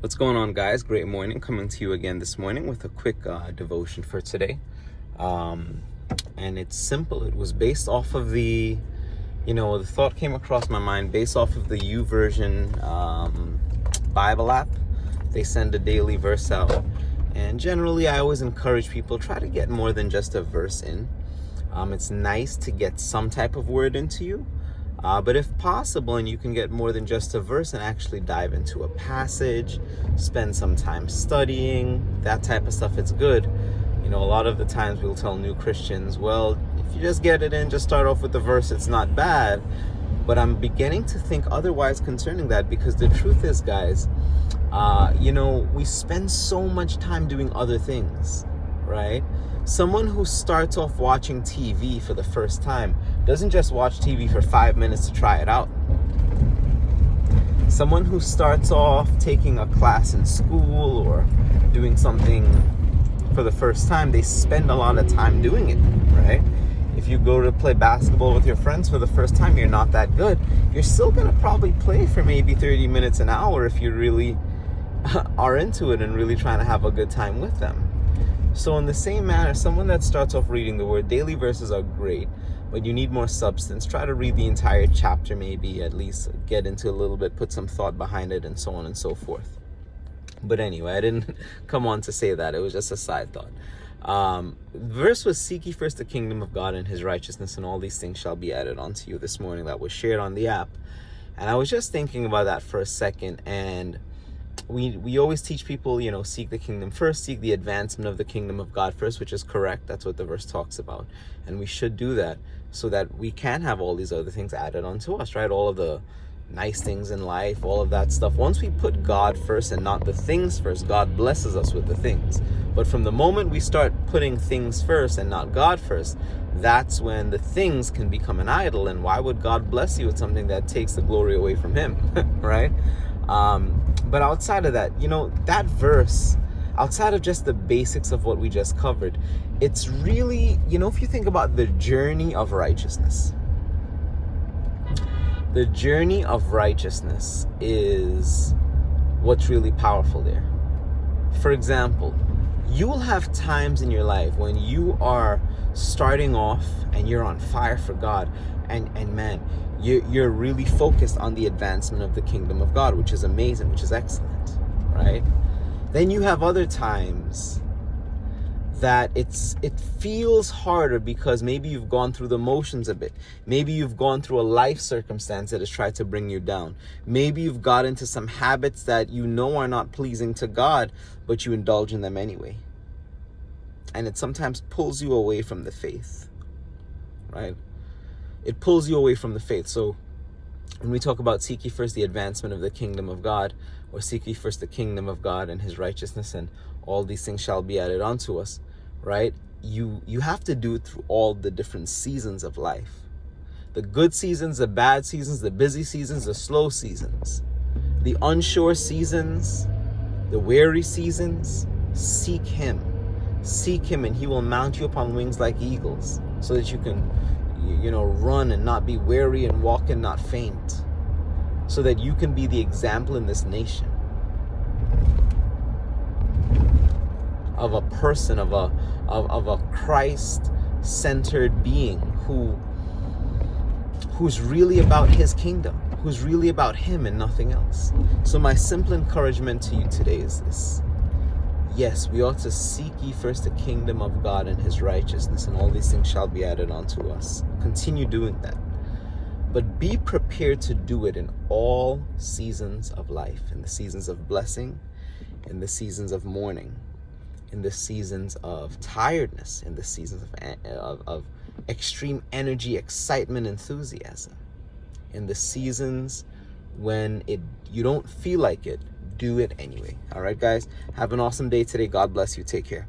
What's going on, guys? Great morning. Coming to you again this morning with a quick devotion for today. And it's simple. It was based off of the thought came across my mind based off of the YouVersion Bible app. They send a daily verse out. And generally, I always encourage people, try to get more than just a verse in. It's nice to get some type of word into you. But if possible, and you can get more than just a verse and actually dive into a passage, spend some time studying, that type of stuff, it's good. A lot of the times we'll tell new Christians, well, if you just get it in, just start off with the verse, it's not bad. But I'm beginning to think otherwise concerning that, because the truth is, guys, we spend so much time doing other things, right? Someone who starts off watching TV for the first time doesn't just watch TV for 5 minutes to try it out. Someone who starts off taking a class in school or doing something for the first time, they spend a lot of time doing it, right? If you go to play basketball with your friends for the first time, you're not that good. You're still going to probably play for maybe 30 minutes, an hour if you really are into it and really trying to have a good time with them. So in the same manner, someone that starts off reading the word, daily verses are great, but you need more substance. Try to read the entire chapter, maybe at least get into a little bit, put some thought behind it, and so on and so forth. But anyway, I didn't come on to say that. It was just a side thought. Verse was, seek ye first the kingdom of God and his righteousness, and all these things shall be added unto you, this morning. That was shared on the app. And I was just thinking about that for a second, and we always teach people, seek the kingdom first, seek the advancement of the kingdom of God first, which is correct. That's what the verse talks about. And we should do that so that we can have all these other things added onto us, right? All of the nice things in life, all of that stuff. Once we put God first and not the things first, God blesses us with the things. But from the moment we start putting things first and not God first, that's when the things can become an idol. And why would God bless you with something that takes the glory away from him, right? But outside of that, that verse, outside of just the basics of what we just covered, it's really, if you think about the journey of righteousness, the journey of righteousness is what's really powerful there. For example, you will have times in your life when you are starting off and you're on fire for God, and man, you're really focused on the advancement of the kingdom of God, which is amazing, which is excellent, right? Then you have other times that it feels harder because maybe you've gone through the motions a bit. Maybe you've gone through a life circumstance that has tried to bring you down. Maybe you've got into some habits that are not pleasing to God, but you indulge in them anyway. And it sometimes pulls you away from the faith, right? It pulls you away from the faith. So when we talk about seek ye first the advancement of the kingdom of God, or seek ye first the kingdom of God and his righteousness, and all these things shall be added unto us, right? You have to do it through all the different seasons of life. The good seasons, the bad seasons, the busy seasons, the slow seasons, the unsure seasons, the weary seasons. Seek him and he will mount you upon wings like eagles, so that you can run and not be weary, and walk and not faint, so that you can be the example in this nation of a person, of a Christ-centered being who's really about his kingdom, who's really about him and nothing else. So my simple encouragement to you today is this. Yes, we ought to seek ye first the kingdom of God and his righteousness, and all these things shall be added unto us. Continue doing that. But be prepared to do it in all seasons of life, in the seasons of blessing, in the seasons of mourning, in the seasons of tiredness, in the seasons of extreme energy, excitement, enthusiasm, in the seasons when you don't feel like it. Do it anyway. All right, guys, have an awesome day today. God bless you. Take care.